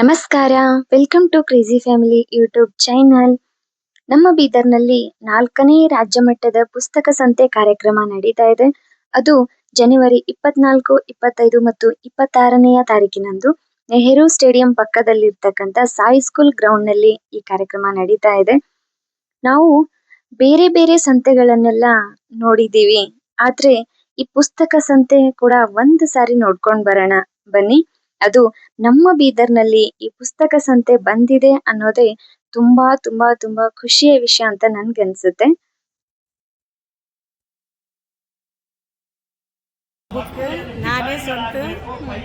ನಮಸ್ಕಾರ, welcome to crazy family YouTube channel. ನಮ್ಮ ಬೀದರ್ನಲ್ಲಿ 4ನೇ ರಾಜ್ಯ ಮಟ್ಟದ ಪುಸ್ತಕ ಸಂತೆ ಕಾರ್ಯಕ್ರಮ ನಡೀತಾ ಇದೆ. ಅದು ಜನವರಿ 24, 25 ಮತ್ತು 26ನೆಯ ತಾರೀಕಿನಂದು ನೆಹರು ಸ್ಟೇಡಿಯಂ ಪಕ್ಕದಲ್ಲಿರ್ತಕ್ಕಂಥ ಸಾಯಿ ಸ್ಕೂಲ್ ಗ್ರೌಂಡ್ ನಲ್ಲಿ ಈ ಕಾರ್ಯಕ್ರಮ ನಡೀತಾ ಇದೆ. ನಾವು ಬೇರೆ ಬೇರೆ ಸಂತೆಗಳನ್ನೆಲ್ಲ ನೋಡಿದೀವಿ, ಆದ್ರೆ ಈ ಪುಸ್ತಕ ಸಂತೆ ಕೂಡ ಒಂದು ಸಾರಿ ನೋಡ್ಕೊಂಡ್ ಬರೋಣ ಬನ್ನಿ. ಅದು ನಮ್ಮ ಬೀದರ್ನಲ್ಲಿ ಈ ಪುಸ್ತಕ ಸಂತೆ ಬಂದಿದೆ ಅನ್ನೋದೇ ತುಂಬಾ ತುಂಬಾ ತುಂಬಾ ಖುಷಿಯ ವಿಷಯ ಅಂತ ನನ್ಗನ್ಸುತ್ತೆ. ಬುಕ್ ನಾನೇ ಸ್ವಂತ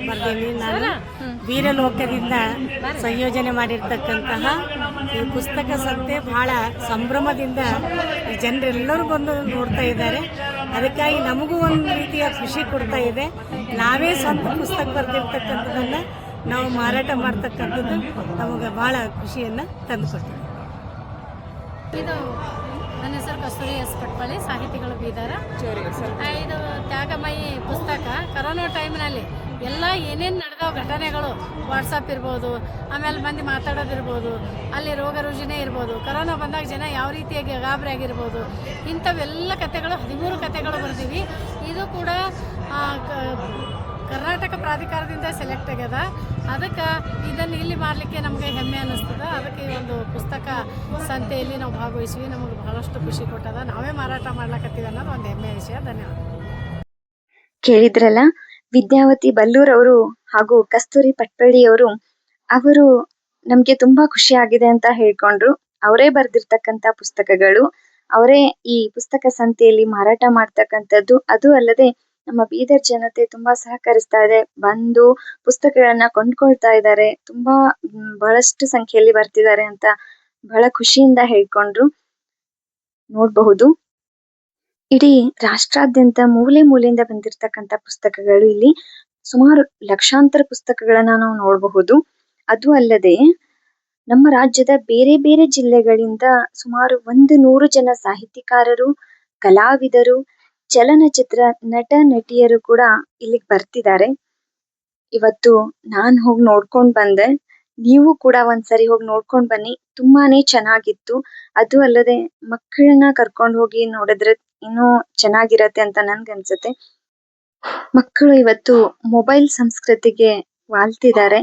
ಬರ್ತೀನಿ. ನಾನು ವೀರಲೋಕದಿಂದ ಸಂಯೋಜನೆ ಮಾಡಿರ್ತಕ್ಕಂತಹ ಈ ಪುಸ್ತಕ ಸಂತೆ ಬಹಳ ಸಂಭ್ರಮದಿಂದ ಜನರೆಲ್ಲರೂ ಬಂದು ನೋಡ್ತಾ ಇದ್ದಾರೆ. ಅದಕ್ಕಾಗಿ ನಮಗೂ ಒಂದು ರೀತಿಯ ಖುಷಿ ಕೊಡ್ತಾ ಇದೆ. ನಾವೇ ಸ್ವಂತ ಪುಸ್ತಕ ಬರೆದಿರ್ತಕ್ಕಂಥದ್ದನ್ನು ನಾವು ಮಾರಾಟ ಮಾಡ್ತಕ್ಕಂಥದ್ದು ನಮಗೆ ಭಾಳ ಖುಷಿಯನ್ನು ತಂದುಕೊಟ್ಟಿದೆ. ಇದು ನನ್ನ ಹೆಸರು ಕಸ್ತೂರಿ ಎಸ್ ಪಟ್ಪಳ್ಳಿ, ಸಾಹಿತಿಗಳು ಬೀದರ. ಇದು ತ್ಯಾಗಮಯಿ ಪುಸ್ತಕ ಕರೋನಾ ಟೈಮ್ನಲ್ಲಿ ಎಲ್ಲ ಏನೇನು ನಡೆದವ ಘಟನೆಗಳು, ವಾಟ್ಸಪ್ ಇರ್ಬೋದು, ಆಮೇಲೆ ಮಂದಿ ಮಾತಾಡೋದಿರ್ಬೋದು, ಅಲ್ಲಿ ರೋಗ ರುಜಿನ ಇರ್ಬೋದು, ಕರೋನಾ ಬಂದಾಗ ಜನ ಯಾವ ರೀತಿಯಾಗಿ ಗಾಬರಿ ಆಗಿರ್ಬೋದು, ಇಂಥವೆಲ್ಲ ಕಥೆಗಳು 13 ಕಥೆಗಳು ಬರ್ತೀವಿ. ಇದು ಕೂಡ ಕರ್ನಾಟಕ ಪ್ರಾಧಿಕಾರದಿಂದ ಸೆಲೆಕ್ಟ್ ಆಗ್ಯದ. ಅದಕ್ಕೆ ಇದನ್ನು ಇಲ್ಲಿ ಮಾಡಲಿಕ್ಕೆ ನಮಗೆ ಹೆಮ್ಮೆ ಅನ್ನಿಸ್ತದೆ. ಅದಕ್ಕೆ ಈ ಒಂದು ಪುಸ್ತಕ ಸಂತೆಯಲ್ಲಿ ನಾವು ಭಾಗವಹಿಸಿವಿ. ನಮಗೆ ಬಹಳಷ್ಟು ಖುಷಿ ಕೊಟ್ಟದ. ನಾವೇ ಮಾರಾಟ ಮಾಡ್ಲಕತ್ತೀವಿ ಅನ್ನೋದು ಒಂದು ಹೆಮ್ಮೆಯ ವಿಷಯ. ಧನ್ಯವಾದ. ಕೇಳಿದ್ರಲ್ಲ, ವಿದ್ಯಾವತಿ ಬಲ್ಲೂರ್ ಅವರು ಹಾಗೂ ಕಸ್ತೂರಿ ಪಟ್ಪಳ್ಳಿ ಅವರು ನಮ್ಗೆ ತುಂಬಾ ಖುಷಿ ಆಗಿದೆ ಅಂತ ಹೇಳ್ಕೊಂಡ್ರು. ಅವರೇ ಬರೆದಿರ್ತಕ್ಕಂಥ ಪುಸ್ತಕಗಳು, ಅವರೇ ಈ ಪುಸ್ತಕ ಸಂತೆಯಲ್ಲಿ ಮಾರಾಟ ಮಾಡ್ತಕ್ಕಂಥದ್ದು. ಅದು ಅಲ್ಲದೆ ನಮ್ಮ ಬೀದರ್ ಜನತೆ ತುಂಬಾ ಸಹಕರಿಸ್ತಾ ಇದೆ, ಬಂದು ಪುಸ್ತಕಗಳನ್ನ ಕೊಂಡ್ಕೊಳ್ತಾ ಇದ್ದಾರೆ. ತುಂಬಾ ಬಹಳಷ್ಟು ಸಂಖ್ಯೆಯಲ್ಲಿ ಬರ್ತಿದ್ದಾರೆ ಅಂತ ಬಹಳ ಖುಷಿಯಿಂದ ಹೇಳ್ಕೊಂಡ್ರು. ನೋಡಬಹುದು, ಇಡೀ ರಾಷ್ಟ್ರಾದ್ಯಂತ ಮೂಲೆ ಮೂಲೆಯಿಂದ ಬಂದಿರತಕ್ಕಂಥ ಪುಸ್ತಕಗಳು. ಇಲ್ಲಿ ಸುಮಾರು ಲಕ್ಷಾಂತರ ಪುಸ್ತಕಗಳನ್ನ ನಾವು ನೋಡಬಹುದು. ಅದು ಅಲ್ಲದೆ ನಮ್ಮ ರಾಜ್ಯದ ಬೇರೆ ಬೇರೆ ಜಿಲ್ಲೆಗಳಿಂದ ಸುಮಾರು 100 ಜನ ಸಾಹಿತಿಕಾರರು, ಕಲಾವಿದರು, ಚಲನಚಿತ್ರ ನಟ ನಟಿಯರು ಕೂಡ ಇಲ್ಲಿಗೆ ಬರ್ತಿದ್ದಾರೆ. ಇವತ್ತು ನಾನು ಹೋಗಿ ನೋಡ್ಕೊಂಡ್ ಬಂದೆ. ನೀವು ಕೂಡ ಒಂದ್ಸರಿ ಹೋಗಿ ನೋಡ್ಕೊಂಡ್ ಬನ್ನಿ, ತುಂಬಾನೇ ಚೆನ್ನಾಗಿತ್ತು. ಅದು ಅಲ್ಲದೆ ಮಕ್ಕಳನ್ನ ಕರ್ಕೊಂಡು ಹೋಗಿ ನೋಡಿದ್ರೆ ಇನ್ನೂ ಚೆನ್ನಾಗಿರತ್ತೆ ಅಂತ ನನ್ಗನ್ಸುತ್ತೆ. ಮಕ್ಕಳು ಇವತ್ತು ಮೊಬೈಲ್ ಸಂಸ್ಕೃತಿಗೆ ವಾಲ್ತಿದ್ದಾರೆ.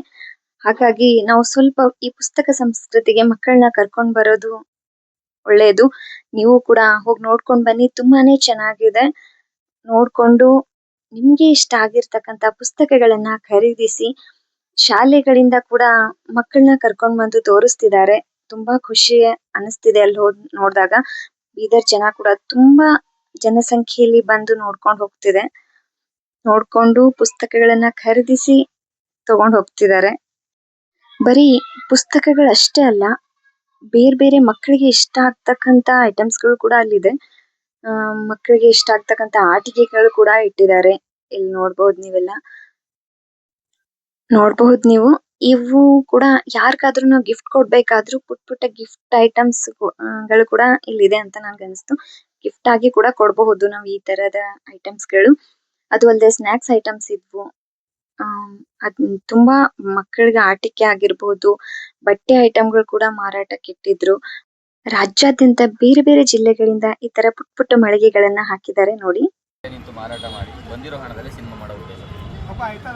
ಹಾಗಾಗಿ ನಾವು ಸ್ವಲ್ಪ ಈ ಪುಸ್ತಕ ಸಂಸ್ಕೃತಿಗೆ ಮಕ್ಕಳನ್ನ ಕರ್ಕೊಂಡ್ ಬರೋದು ಒಳ್ಳೆಯದು. ನೀವು ಕೂಡ ಹೋಗಿ ನೋಡ್ಕೊಂಡ್ ಬನ್ನಿ, ತುಂಬಾನೇ ಚೆನ್ನಾಗಿದೆ. ನೋಡ್ಕೊಂಡು ನಿಮ್ಗೆ ಇಷ್ಟ ಆಗಿರ್ತಕ್ಕಂಥ ಪುಸ್ತಕಗಳನ್ನ ಖರೀದಿಸಿ. ಶಾಲೆಗಳಿಂದ ಕೂಡ ಮಕ್ಕಳನ್ನ ಕರ್ಕೊಂಡ್ ಬಂದು ತೋರಿಸ್ತಿದ್ದಾರೆ. ತುಂಬಾ ಖುಷಿ ಅನಿಸ್ತಿದೆ ಅಲ್ಲಿ ನೋಡಿದಾಗ. ಬೀದರ್ ಜನ ಕೂಡ ತುಂಬಾ ಜನಸಂಖ್ಯೆಯಲ್ಲಿ ಬಂದು ನೋಡ್ಕೊಂಡು ಹೋಗ್ತಿದೆ. ನೋಡ್ಕೊಂಡು ಪುಸ್ತಕಗಳನ್ನ ಖರೀದಿಸಿ ತಗೊಂಡ್ ಹೋಗ್ತಿದ್ದಾರೆ. ಬರೀ ಪುಸ್ತಕಗಳಷ್ಟೇ ಅಲ್ಲ, ಬೇರೆ ಬೇರೆ ಮಕ್ಕಳಿಗೆ ಇಷ್ಟ ಆಗ್ತಕ್ಕಂಥ ಐಟಮ್ಸ್ಗಳು ಕೂಡ ಅಲ್ಲಿದೆ. ಮಕ್ಕಳಿಗೆ ಇಷ್ಟ ಆಗ್ತಕ್ಕಂಥ ಆಟಿಕೆಗಳು ಕೂಡ ಇಟ್ಟಿದ್ದಾರೆ. ಇಲ್ಲಿ ನೋಡ್ಬಹುದು ನೀವು. ಇವು ಕೂಡ ಯಾರಿಗಾದ್ರೂ ನಾವು ಗಿಫ್ಟ್ ಕೊಡ್ಬೇಕಾದ್ರೂ ಪುಟ್ಟ ಪುಟ್ಟ ಗಿಫ್ಟ್ ಐಟಮ್ಸ್ ಗಳು ಕೂಡ ಇಲ್ಲಿದೆ ಅಂತ ನನ್ಗನ್ಸ್ತು. ಗಿಫ್ಟ್ ಆಗಿ ಕೂಡ ಕೊಡಬಹುದು ನಾವು ಈ ತರದ ಐಟಮ್ಸ್ಗಳು. ಅದು ಅಲ್ಲದೆ ಸ್ನಾಕ್ಸ್ ಐಟಮ್ಸ್ ಇದ್ವು. ತುಂಬಾ ಮಕ್ಕಳಿಗೆ ಆಟಿಕೆ ಆಗಿರ್ಬಹುದು, ಬಟ್ಟೆ ಐಟಮ್ಗಳು ಕೂಡ ಮಾರಾಟಕ್ಕೆ ಇಟ್ಟಿದ್ರು. ರಾಜ್ಯಾದ್ಯಂತ ಬೇರೆ ಬೇರೆ ಜಿಲ್ಲೆಗಳಿಂದ ಈ ತರ ಪುಟ್ಟ ಪುಟ್ಟ ಮಳಿಗೆಗಳನ್ನ ಹಾಕಿದ್ದಾರೆ ನೋಡಿ. ನಿಂತು ಮಾರಾಟ ಮಾಡಿ ಬಂದಿರೋ ಹಣದಲ್ಲಿ ಸಿನಿಮಾ ಮಾಡೋ ಉದ್ದೇಶ.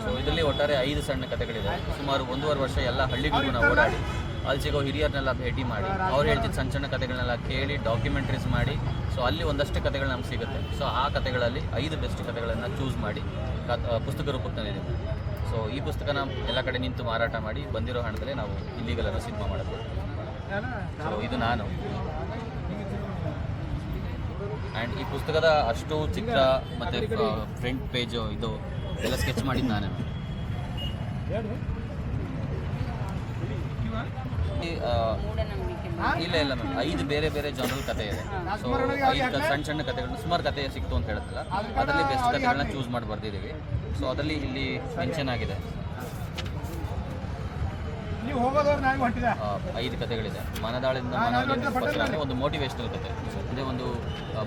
ಸೊ ಇದರಲ್ಲಿ ಒಟ್ಟಾರೆ 5 ಸಣ್ಣ ಕಥೆಗಳಿದೆ. ಸುಮಾರು 1.5 ವರ್ಷ ಎಲ್ಲ ಹಳ್ಳಿಗಳಿಗೂ ನಾವು ಓಡಾಡಿ ಅಲ್ಲಿ ಸಿಗೋ ಹಿರಿಯರನ್ನೆಲ್ಲ ಭೇಟಿ ಮಾಡಿ ಅವ್ರು ಹೇಳ್ತಿದ್ದ ಸಣ್ಣ ಸಣ್ಣ ಕಥೆಗಳನ್ನೆಲ್ಲ ಕೇಳಿ ಡಾಕ್ಯುಮೆಂಟ್ರೀಸ್ ಮಾಡಿ. ಸೊ ಅಲ್ಲಿ ಒಂದಷ್ಟು ಕಥೆಗಳು ನಮ್ಗೆ ಸಿಗುತ್ತೆ. ಸೊ ಆ ಕಥೆಗಳಲ್ಲಿ 5 ಬೆಸ್ಟ್ ಕಥೆಗಳನ್ನು ಚೂಸ್ ಮಾಡಿ ಪುಸ್ತಕ ರೂಪಕ್ಕೆ ತಂದಿದ್ದೀವಿ. ಸೊ ಈ ಪುಸ್ತಕನ ಎಲ್ಲ ಕಡೆ ನಿಂತು ಮಾರಾಟ ಮಾಡಿ ಬಂದಿರೋ ಹಣದಲ್ಲೇ ನಾವು ಇಲ್ಲಿಗೆಲ್ಲ ಸಿನಿಮಾ ಮಾಡಬೇಕು. ಸೊ ಇದು ನಾನು. ಆ್ಯಂಡ್ ಈ ಪುಸ್ತಕದ ಅಷ್ಟು ಚಿತ್ರ ಮತ್ತು ಫ್ರಂಟ್ ಪೇಜು ಇದು ಎಲ್ಲ ಸ್ಕೆಚ್ ಮಾಡಿದ್ದು ನಾನೇ. ಇಲ್ಲ ಮ್ಯಾಮ್, 5 ಬೇರೆ ಬೇರೆ ಜನರಲ್ ಕಥೆ ಇದೆ. ಸೊ 5 ಸಣ್ಣ ಸಣ್ಣ ಕಥೆಗಳನ್ನ ಸುಮಾರು ಕಥೆ ಸಿಕ್ತು ಅಂತ ಹೇಳುತ್ತಲ್ಲ, ಅದರಲ್ಲಿ ಬೆಸ್ಟ್ ಕಥೆಗಳನ್ನ ಚೂಸ್ ಮಾಡಿ ಬರ್ದಿದ್ದೀವಿ. ಸೊ ಅದರಲ್ಲಿ ಇಲ್ಲಿ ಮೆನ್ಷನ್ ಆಗಿದೆ 5 ಕಥೆಗಳಿದೆ. ಮನದಾಳದಿಂದ ಮಾನವನಿಗೆ ಪತ್ರ ಅಂದರೆ ಒಂದು ಮೋಟಿವೇಶನಲ್ ಕಥೆ. ಅಂದರೆ ಒಂದು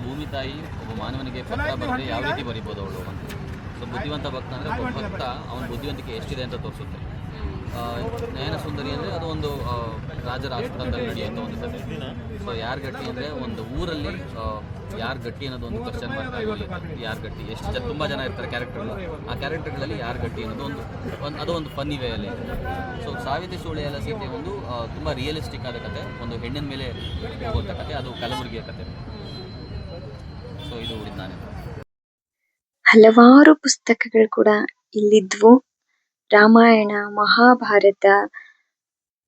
ಭೂಮಿ ತಾಯಿ ಒಬ್ಬ ಮಾನವನಿಗೆ ಪತ್ರ ಬರೆದ್ರೆ ಯಾವ ರೀತಿ ಬರಿಬೋದು ಅವಳು ಅಂತ. ಸೊ ಬುದ್ಧಿವಂತ ಭಕ್ತ ಅಂದರೆ ಒಬ್ಬ ಭಕ್ತ ಅವನ ಬುದ್ಧಿವಂತಿಕೆ ಎಷ್ಟಿದೆ ಅಂತ ತೋರಿಸುತ್ತೆ. ನಯನ ಸುಂದರಿ ಅಂದರೆ ಅದು ಒಂದು ರಾಜರ ಆಸ್ಥಾನದಲ್ಲಿ ನಡೆಯುವಂಥ ಒಂದು ಕಥೆ. ಸೊ ಯಾರು ಗಟ್ಟಿ ಅಂದರೆ ಒಂದು ಊರಲ್ಲಿ ಯಾರು ಗಟ್ಟಿ ಅನ್ನೋದು ಒಂದು ಕ್ವಶನ್ ಮಾರ್ಕ್ ಆಗಿ, ಯಾರು ಗಟ್ಟಿ ಎಷ್ಟು ತುಂಬ ಜನ ಇರ್ತಾರೆ ಕ್ಯಾರೆಕ್ಟರ್ಗಳು, ಆ ಕ್ಯಾರೆಕ್ಟರ್ಗಳಲ್ಲಿ ಯಾರು ಗಟ್ಟಿ ಅನ್ನೋದು ಅದು ಒಂದು ಫನ್ನಿ ವೇಯಲ್ಲಿ. ಸೊ ಸಾವಿತ್ರಿ ಸುಳೆ ಎಲ್ಲ ಸೀತೆ ಒಂದು ತುಂಬ ರಿಯಲಿಸ್ಟಿಕ್ ಆದ ಕತೆ, ಒಂದು ಹೆಣ್ಣಿನ ಮೇಲೆ ಹೋಗುವಂಥ ಕತೆ, ಅದು ಕಲಬುರಗಿಯ ಕತೆ. ಸೊ ಇದು ಉಳಿದ ನಾನೇ. ಹಲವಾರು ಪುಸ್ತಕಗಳು ಕೂಡ ಇಲ್ಲಿದ್ವು. ರಾಮಾಯಣ, ಮಹಾಭಾರತ,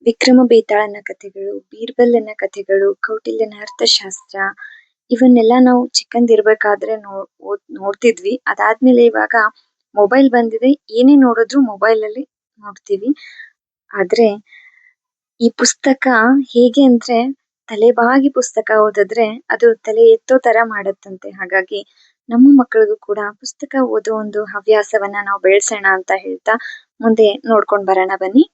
ವಿಕ್ರಮ ಬೇತಾಳನ ಕಥೆಗಳು, ಬೀರ್ಬಲನ ಕಥೆಗಳು, ಕೌಟಿಲ್ಯನ ಅರ್ಥಶಾಸ್ತ್ರ, ಇವನ್ನೆಲ್ಲ ನಾವು ಚಿಕ್ಕಂದಿರ್ಬೇಕಾದ್ರೆ ನೋಡ್ತಿದ್ವಿ. ಅದಾದ್ಮೇಲೆ ಇವಾಗ ಮೊಬೈಲ್ ಬಂದಿದೆ, ಏನೇ ನೋಡಿದ್ರು ಮೊಬೈಲ್ ಅಲ್ಲಿ ನೋಡ್ತೀವಿ. ಆದ್ರೆ ಈ ಪುಸ್ತಕ ಹೇಗೆ ಅಂದ್ರೆ, ತಲೆಬಾಗಿ ಪುಸ್ತಕ ಓದಿದ್ರೆ ಅದು ತಲೆ ಎತ್ತೋ ತರ ಮಾಡತ್ತಂತೆ. ಹಾಗಾಗಿ ನಮ್ಮ ಮಕ್ಕಳಿಗೂ ಕೂಡ ಪುಸ್ತಕ ಓದೋ ಒಂದು ಹವ್ಯಾಸವನ್ನ ನಾವು ಬೆಳೆಸೋಣ ಅಂತ ಹೇಳ್ತಾ ಮುಂದೆ ನೋಡ್ಕೊಂಡ್ ಬರೋಣ ಬನ್ನಿ.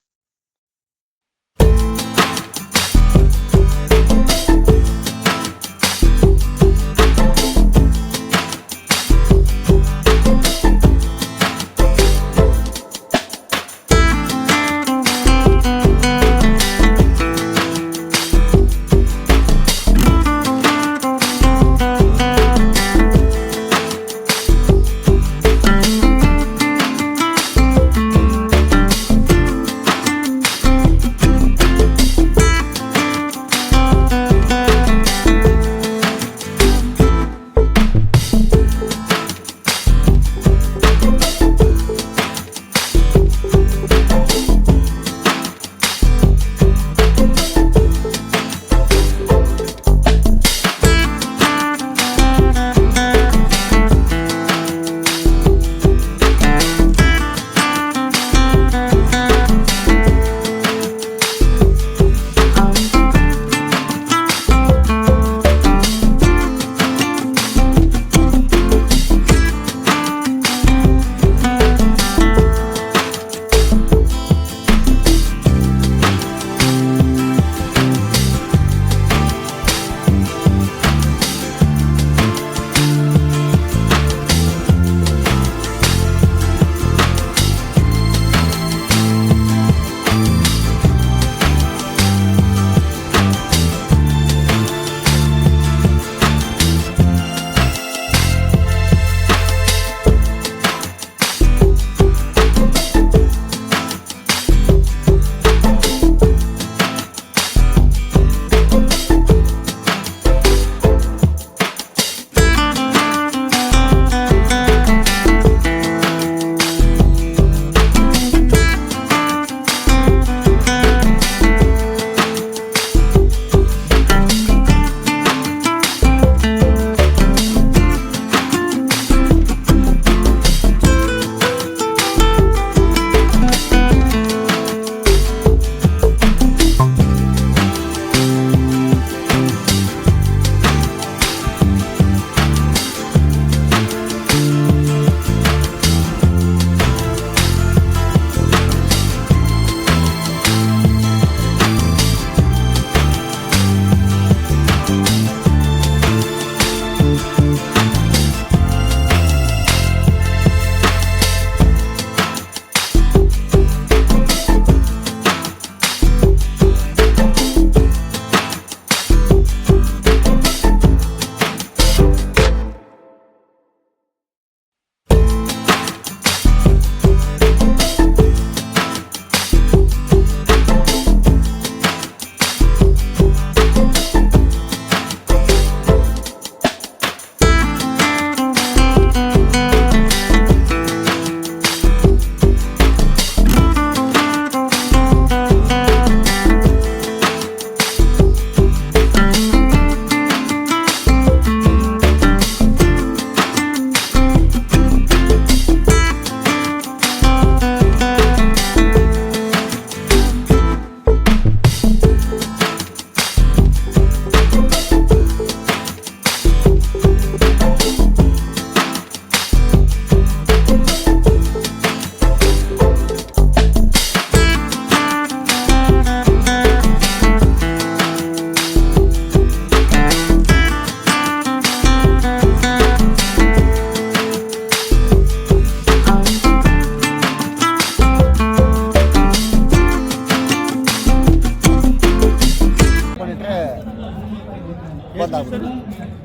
ಒಂದು ಆಗ್ಬೋದು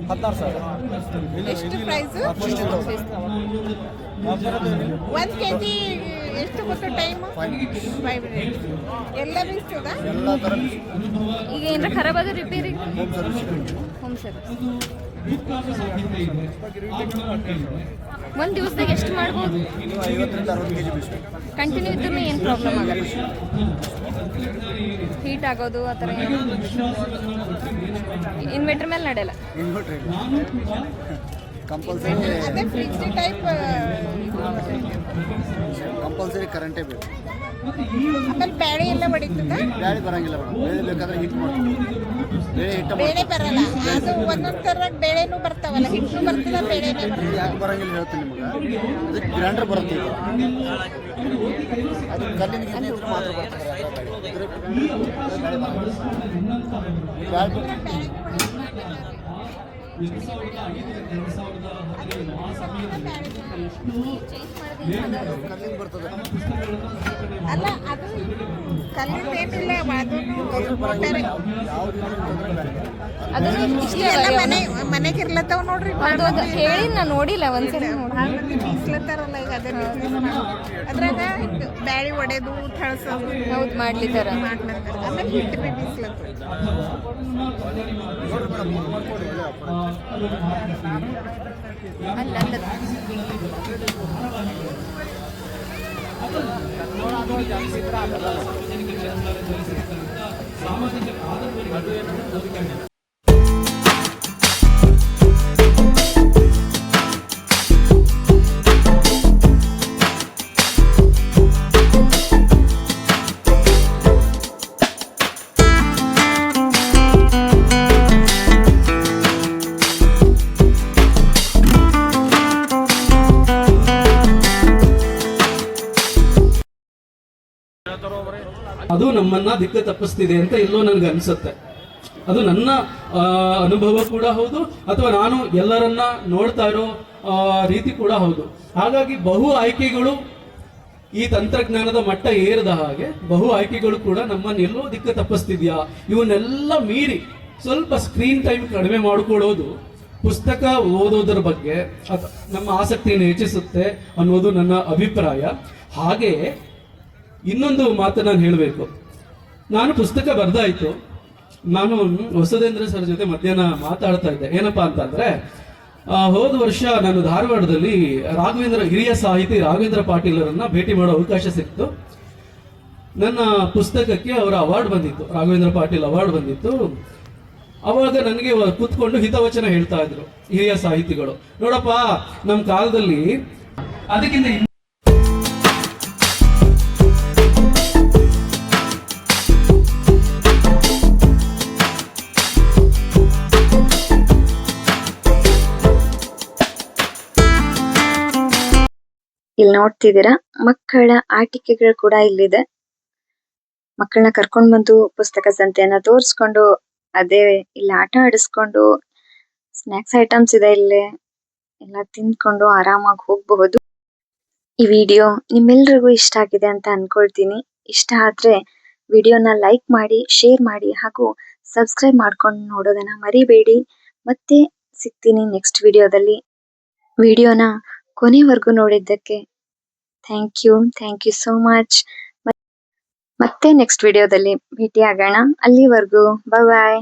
16,000 ಎಷ್ಟು ಪ್ರೈಸು 1 kg ಎಷ್ಟು ಕೊಟ್ಟು ಟೈಮು 5 ಮಿನಿಟ್ ಎಲ್ಲ ಇಷ್ಟದ ಎಲ್ಲ ಥರ ಈಗ ಏನಾರ ಖರಾಬ್ ಆದ್ರೆ repair home service home service ಒಂದು ದಿವಸದಾಗ ಎಷ್ಟು ಮಾಡ್ಬೋದು? ನೀವು 50ರಿಂದ 60 kg ಬೀಸ್ಬೇಕು. ಕಂಟಿನ್ಯೂ ಇದ್ರೂ ಏನು ಪ್ರಾಬ್ಲಮ್ ಆಗಲ್ಲ, ಹೀಟ್ ಆಗೋದು ಆ ಥರ ಇನ್ವೆರ್ಟರ್ ಮೇಲೆ ನಡೆಯಲ್ಲ. ಇನ್ವರ್ಟರ್ ಕಂಪಲ್ಸರಿ ಅದೇ ಫ್ರಿಜ್ ಟೈಪ್ ಕಂಪಲ್ಸರಿ ಕರೆಂಟೇ ಬೇಕು. ಆಮೇಲೆ ಬೇಳೆ ಎಲ್ಲ ಹೊಡಿತದ? ಬೇಳೆ ಬರಂಗಿಲ್ಲ ಮೇಡಮ್, ಬೇಳೆ ಬೇಕಾದ್ರೆ ಹಿಟ್ಟು ಮಾಡ್ತೀವಿ. ಬೇಳೆ ಹಿಟ್ಟು ಬೇಳೆ ಬರಲ್ಲ, ಅದು ಒಂದೊಂದು ಥರ ಬೇಳೆನೂ ಬರ್ತಾವಲ್ಲ, ಹಿಟ್ಟು ಬರ್ತದ ಬೇಳೆನೇ ಬರ್ತದೆ. ಯಾಕೆ ಬರಂಗಿಲ್ಲ ಹೇಳ್ತೀನಿ ನಿಮಗೆ, ಅದಕ್ಕೆ ಗ್ರೈಂಡರ್ ಬರುತ್ತೆ ಈಗ. ಅದು ಕಲ್ಲಿನ ಗಿಣ್ಣೆ ಇದ್ರೆ ಮಾತ್ರ ಬರ್ತದೆ ಬೇಳೆ ಕಲ್ಲಿನ ಬರ್ತದೆ. ಅಲ್ಲ ಅದು ಕಲ್ಲಿಂದ ಏನಿಲ್ಲ, ಅದನ್ನು ಮೋಟರ್ ಅದನ್ನು ಇಷ್ಟೇ ಎಲ್ಲ ಮನೆಗೆ ಇರ್ಲತ್ತಾವ ನೋಡ್ರಿ. ಅದು ಹೇಳಿ ನಾನು ನೋಡಿಲ್ಲ, ಒಂದ್ಸಲ ಬೀಸ್ಲತ್ತಾರಲ್ಲ ಈಗ ಅದೇ ಅದ್ರಾಗ ಬ್ಯಾಳಿ ಒಡೆದು ಥಳಸೋದು ಹೌದು ಮಾಡ್ಲಿತ್ತಾರ. ಮಾಡ್ಲತ್ತಾರ. ಆಮೇಲೆ ಹಿಟ್ಟು ಬಿ ಬೀಸ್ಲತ್ತ. ಅಲ್ಲ ಅದು ನಮ್ಮನ್ನ ದಿಕ್ಕು ತಪ್ಪಿಸ್ತಿದೆ ಅಂತ ಎಲ್ಲೋ ನನಗೆ ಅನಿಸುತ್ತೆ. ಅದು ನನ್ನ ಅನುಭವ ಕೂಡ ಹೌದು, ಅಥವಾ ನಾನು ಎಲ್ಲರನ್ನ ನೋಡ್ತಾ ಇರೋ ರೀತಿ ಕೂಡ ಹೌದು. ಹಾಗಾಗಿ ಬಹು ಆಯ್ಕೆಗಳು ಈ ತಂತ್ರಜ್ಞಾನದ ಮಟ್ಟ ಏರಿದ ಹಾಗೆ ಬಹು ಆಯ್ಕೆಗಳು ಕೂಡ ನಮ್ಮನ್ನ ಎಲ್ಲೋ ದಿಕ್ಕು ತಪ್ಪಿಸ್ತಿದ್ಯಾ, ಇವನ್ನೆಲ್ಲ ಮೀರಿ ಸ್ವಲ್ಪ ಸ್ಕ್ರೀನ್ ಟೈಮ್ ಕಡಿಮೆ ಮಾಡಿಕೊಳ್ಳೋದು, ಪುಸ್ತಕ ಓದೋದ್ರ ಬಗ್ಗೆ ನಮ್ಮ ಆಸಕ್ತಿಯನ್ನು ಹೆಚ್ಚಿಸುತ್ತೆ ಅನ್ನೋದು ನನ್ನ ಅಭಿಪ್ರಾಯ. ಹಾಗೆ ಇನ್ನೊಂದು ಮಾತು ನಾನು ಹೇಳಬೇಕು. ನಾನು ಪುಸ್ತಕ ಬರ್ದಾಯ್ತು, ನಾನು ಹೊಸದೇಂದ್ರ ಸರ್ ಜೊತೆ ಮಧ್ಯಾಹ್ನ ಮಾತಾಡ್ತಾ ಇದ್ದೆ. ಏನಪ್ಪಾ ಅಂತಂದ್ರೆ, ಹೋದ ವರ್ಷ ನಾನು ಧಾರವಾಡದಲ್ಲಿ ಹಿರಿಯ ಸಾಹಿತಿ ರಾಘವೇಂದ್ರ ಪಾಟೀಲರನ್ನ ಭೇಟಿ ಮಾಡೋ ಅವಕಾಶ ಸಿಕ್ತು. ನನ್ನ ಪುಸ್ತಕಕ್ಕೆ ಅವರ ಅವಾರ್ಡ್ ಬಂದಿತ್ತು, ರಾಘವೇಂದ್ರ ಪಾಟೀಲ್ ಅವಾರ್ಡ್ ಬಂದಿತ್ತು. ಅವಾಗ ನನಗೆ ಕೂತ್ಕೊಂಡು ಹಿತವಚನ ಹೇಳ್ತಾ ಇದ್ರು ಹಿರಿಯ ಸಾಹಿತಿಗಳು. ನೋಡಪ್ಪ, ನಮ್ಮ ಕಾಲದಲ್ಲಿ ಅದಕ್ಕಿಂತ ಇಲ್ಲಿ ನೋಡ್ತಿದ್ದೀರಾ, ಮಕ್ಕಳ ಆಟಿಕೆಗಳು ಕೂಡ ಇಲ್ಲಿದೆ. ಮಕ್ಕಳನ್ನ ಕರ್ಕೊಂಡ್ ಬಂದು ಪುಸ್ತಕ ಸಂತೆಯನ್ನ ತೋರಿಸ್ಕೊಂಡು, ಅದೇ ಇಲ್ಲಿ ಆಟ ಆಡಿಸ್ಕೊಂಡು, ಸ್ನಾಕ್ಸ್ ಐಟಮ್ಸ್ ಇದೆ ಇಲ್ಲಿ, ಎಲ್ಲ ತಿಂದ್ಕೊಂಡು ಆರಾಮಾಗಿ ಹೋಗಬಹುದು. ಈ ವಿಡಿಯೋ ನಿಮ್ಮೆಲ್ರಿಗೂ ಇಷ್ಟ ಆಗಿದೆ ಅಂತ ಅನ್ಕೊಳ್ತೀನಿ. ಇಷ್ಟ ಆದ್ರೆ ವಿಡಿಯೋನ ಲೈಕ್ ಮಾಡಿ, ಶೇರ್ ಮಾಡಿ ಹಾಗೂ ಸಬ್ಸ್ಕ್ರೈಬ್ ಮಾಡ್ಕೊಂಡು ನೋಡೋದನ್ನ ಮರಿಬೇಡಿ. ಮತ್ತೆ ಸಿಗ್ತೀನಿ ನೆಕ್ಸ್ಟ್ ವಿಡಿಯೋದಲ್ಲಿ. ವಿಡಿಯೋನ ಕೊನೆವರೆಗೂ ನೋಡಿದ್ದಕ್ಕೆ ಥ್ಯಾಂಕ್ ಯು ಸೋ ಮಚ್. ಮತ್ತೆ ನೆಕ್ಸ್ಟ್ ವಿಡಿಯೋದಲ್ಲಿ ಭೇಟಿ ಆಗೋಣ. ಅಲ್ಲಿವರೆಗೂ ಬಾಯ್.